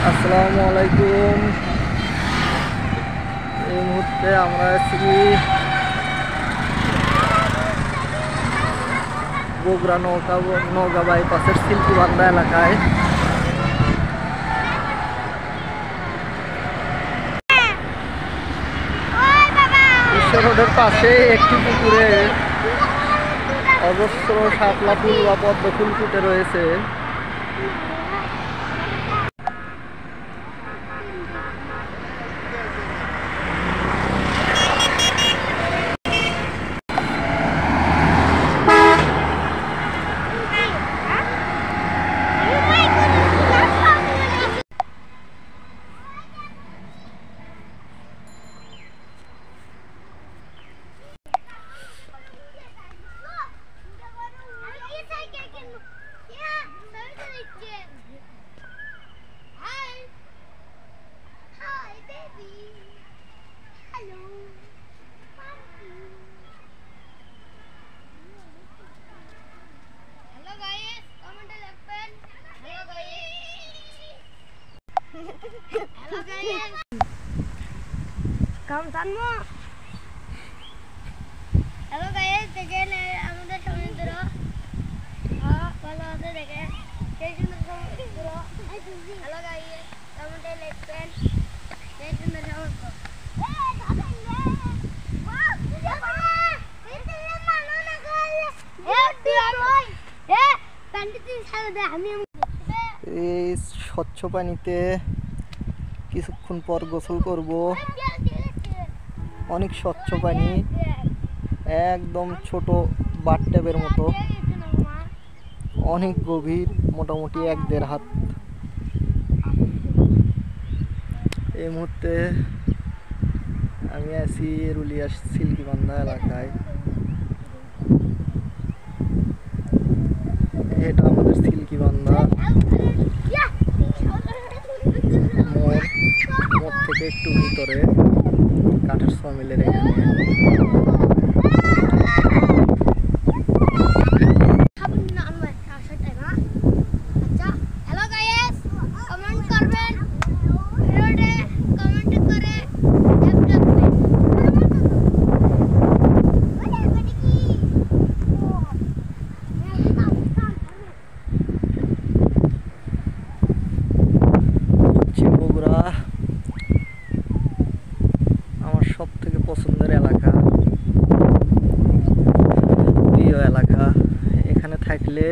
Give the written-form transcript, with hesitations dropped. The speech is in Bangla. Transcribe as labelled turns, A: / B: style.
A: আসসালামু আলাইকুম। এই মুহূর্তে আমরা আছি বগুড়া নওগাঁ বাইপাসের সিল্কিবান্ধা এলাকায়। বিশ্ব রোডের পাশে একটি পুকুরে অজস্র শাপলা ফুল বা পদ্ম ফুল ফুটে রয়েছে।
B: হ্যালো গাইস, দেখেন আমাদের সমুদ্র ভালো আছে, দেখেন সেই সুন্দর সমুদ্র। হ্যালো গাইস, কমেন্টে লিখবেন সেই সুন্দর সমুদ্র।
A: এই স্বচ্ছ পানিতে কিছুক্ষণ পর গোসল করব। অনেক স্বচ্ছ পানি, একদম ছোট বাথটবের মতো, অনেক গভীর, মোটামুটি 1-1.5 হাত। এই মুহূর্তে আমি আছি রুলিয়া সিল্কিবান্ধা এলাকায়। এটা আমাদের সিল্কিবান্ধা মোড় থেকে একটু ভিতরে কাঠের সমিলের এখানে। বগুড়া আমার সব থেকে পছন্দের এলাকা, প্রিয় এলাকা। এখানে থাকলে